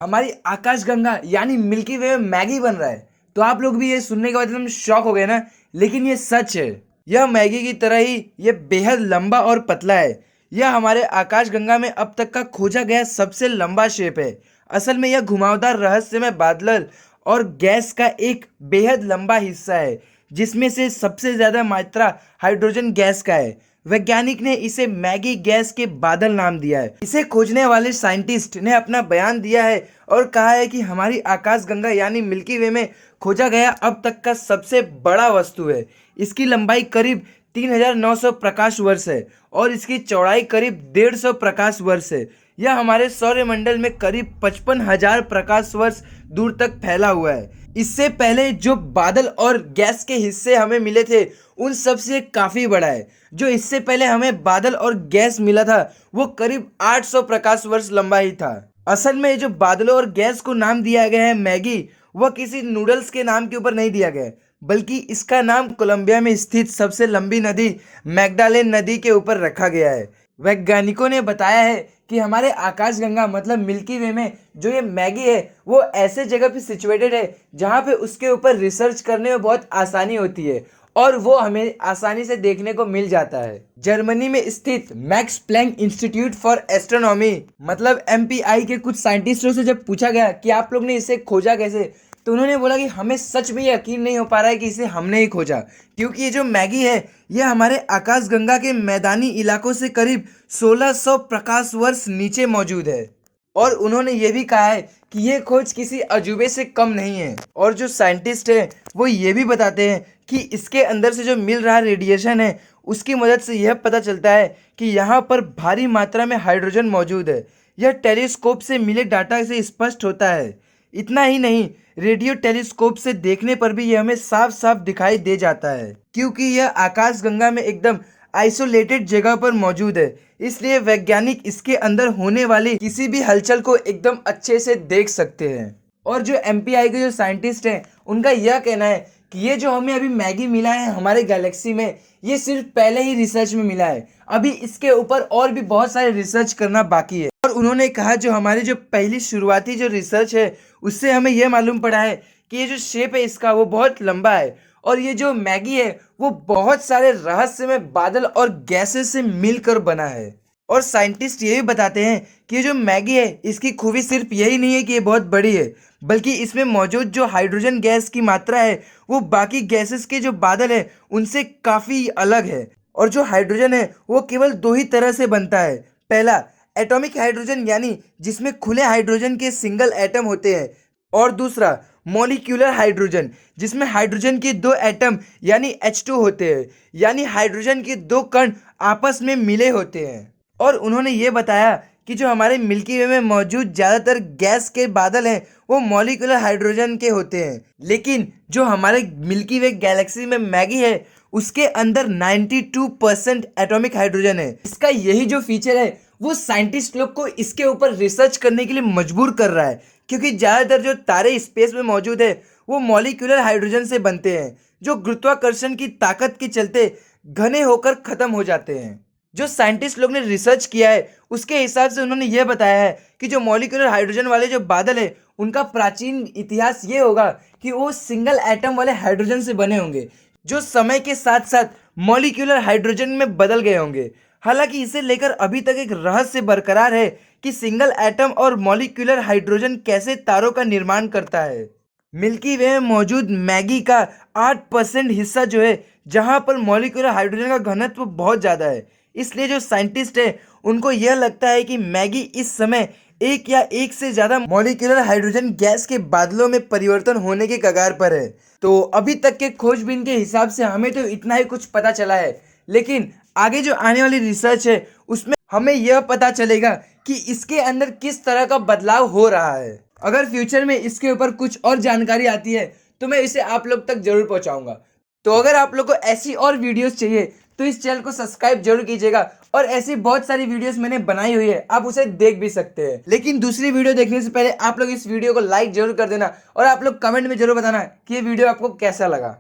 हमारी आकाशगंगा यानी मिल्की वे में मैगी बन रहा है। तो आप लोग भी ये सुनने के बाद एकदम शॉक हो गए ना, लेकिन ये सच है। यह मैगी की तरह ही ये बेहद लंबा और पतला है। यह हमारे आकाशगंगा में अब तक का खोजा गया सबसे लंबा शेप है। असल में यह घुमावदार रहस्यमय बादल और गैस का एक बेहद लंबा हिस्सा है, जिसमें से सबसे ज्यादा मात्रा हाइड्रोजन गैस का है। वैज्ञानिक ने इसे मैगी गैस के बादल नाम दिया है। इसे खोजने वाले साइंटिस्ट ने अपना बयान दिया है और कहा है कि हमारी आकाशगंगा यानी मिल्की वे में खोजा गया अब तक का सबसे बड़ा वस्तु है। इसकी लंबाई करीब 3900 प्रकाश वर्ष है और इसकी चौड़ाई करीब 150 प्रकाश वर्ष है। यह हमारे सौरमंडल में करीब 55,000 प्रकाश वर्ष दूर तक फैला हुआ है। इससे पहले जो बादल और गैस के हिस्से हमें मिले थे उन सब से काफी बड़ा है। जो इससे पहले हमें बादल और गैस मिला था वो करीब 800 प्रकाश वर्ष लंबा ही था। असल में जो बादलों और गैस को नाम दिया गया है मैगी, वह किसी नूडल्स के नाम के ऊपर नहीं दिया गया है, बल्कि इसका नाम कोलंबिया में स्थित सबसे लंबी नदी मैग्डालेन नदी के ऊपर रखा गया है। वैज्ञानिकों ने बताया है कि हमारे आकाशगंगा मतलब मिल्की वे में जो ये मैगी है वो ऐसे जगह पे सिचुएटेड है जहाँ पे उसके ऊपर रिसर्च करने में बहुत आसानी होती है और वो हमें आसानी से देखने को मिल जाता है। जर्मनी में स्थित Max Planck institute for astronomy मतलब एमपीआई के कुछ साइंटिस्टों से जब पूछा गया कि आप लोग ने इसे खोजा कैसे, तो उन्होंने बोला कि हमें सच में यकीन नहीं हो पा रहा है कि इसे हमने ही खोजा, क्योंकि ये जो मैगी है यह हमारे आकाशगंगा के मैदानी इलाकों से करीब 1600 प्रकाश वर्ष नीचे मौजूद है। और उन्होंने ये भी कहा है कि ये खोज किसी अजूबे से कम नहीं है। और जो साइंटिस्ट है वो ये भी बताते हैं कि इसके अंदर से जो मिल रहा रेडिएशन है उसकी मदद से यह पता चलता है कि यहाँ पर भारी मात्रा में हाइड्रोजन मौजूद है। यह टेलीस्कोप से मिले डाटा से स्पष्ट होता है। इतना ही नहीं, रेडियो टेलीस्कोप से देखने पर भी यह हमें साफ साफ दिखाई दे जाता है, क्योंकि यह आकाशगंगा में एकदम आइसोलेटेड जगह पर मौजूद है। इसलिए वैज्ञानिक इसके अंदर होने वाली किसी भी हलचल को एकदम अच्छे से देख सकते हैं। और जो एमपीआई के जो साइंटिस्ट हैं उनका यह कहना है कि ये जो हमें अभी मैगी मिला है हमारे गैलेक्सी में, ये सिर्फ पहले ही रिसर्च में मिला है। अभी इसके ऊपर और भी बहुत सारे रिसर्च करना बाकी है। और उन्होंने कहा जो हमारी जो पहली शुरुआती जो रिसर्च है उससे हमें यह मालूम पड़ा है कि ये जो शेप है इसका वो बहुत लंबा है और ये जो मैगी है वो बहुत सारे रहस्यमय बादल और गैसेस से मिलकर बना है। और साइंटिस्ट ये भी बताते हैं कि ये जो मैगी है इसकी खूबी सिर्फ यही नहीं है कि ये बहुत बड़ी है, बल्कि इसमें मौजूद जो हाइड्रोजन गैस की मात्रा है वो बाकी गैसेस के जो बादल है उनसे काफ़ी अलग है। और जो हाइड्रोजन है वो केवल दो ही तरह से बनता है। पहला एटॉमिक हाइड्रोजन यानी जिसमें खुले हाइड्रोजन के सिंगल एटम होते हैं, और दूसरा मॉलिक्यूलर हाइड्रोजन जिसमें हाइड्रोजन के दो एटम यानी H2 होते हैं, यानी हाइड्रोजन के दो कण आपस में मिले होते हैं। और उन्होंने ये बताया कि जो हमारे मिल्की वे में मौजूद ज़्यादातर गैस के बादल हैं वो मॉलिक्यूलर हाइड्रोजन के होते हैं, लेकिन जो हमारे मिल्की वे गैलेक्सी में मैगी है उसके अंदर 92% एटॉमिक हाइड्रोजन है। इसका यही जो फीचर है वो साइंटिस्ट लोग को इसके ऊपर रिसर्च करने के लिए मजबूर कर रहा है, क्योंकि ज़्यादातर जो तारे स्पेस में मौजूद है वो मॉलिक्यूलर हाइड्रोजन से बनते हैं, जो गुरुत्वाकर्षण की ताकत के चलते घने होकर ख़त्म हो जाते हैं। जो साइंटिस्ट लोग ने रिसर्च किया है उसके हिसाब से उन्होंने ये बताया है कि जो मॉलिक्यूलर हाइड्रोजन वाले जो बादल है उनका प्राचीन इतिहास ये होगा कि वो सिंगल एटम वाले हाइड्रोजन से बने होंगे, जो समय के साथ साथ मॉलिक्यूलर हाइड्रोजन में बदल गए होंगे। हालांकि इसे लेकर अभी तक एक रहस्य बरकरार है कि सिंगल एटम और मॉलिक्यूलर हाइड्रोजन कैसे तारों का निर्माण करता है। मिल्की वे में मौजूद मैगी का 8% हिस्सा जो है जहां पर मॉलिक्यूलर हाइड्रोजन का घनत्व बहुत ज़्यादा है, इसलिए जो साइंटिस्ट है उनको यह लगता है कि मैगी इस समय एक या एक से ज़्यादा मॉलिक्यूलर हाइड्रोजन गैस के बादलों में परिवर्तन होने के कगार पर है। तो अभी तक के खोजबीन के हिसाब से हमें तो इतना ही कुछ पता चला है, लेकिन आगे जो आने वाली रिसर्च है उसमें हमें यह पता चलेगा कि इसके अंदर किस तरह का बदलाव हो रहा है। अगर फ्यूचर में इसके ऊपर कुछ और जानकारी आती है तो मैं इसे आप लोग तक जरूर पहुंचाऊंगा। तो अगर आप लोग को ऐसी और वीडियोस चाहिए तो इस चैनल को सब्सक्राइब जरूर कीजिएगा, और ऐसी बहुत सारी वीडियोस मैंने बनाई हुई है, आप उसे देख भी सकते हैं। लेकिन दूसरी वीडियो देखने से पहले आप लोग इस वीडियो को लाइक जरूर कर देना और आप लोग कमेंट में जरूर बताना कि ये वीडियो आपको कैसा लगा।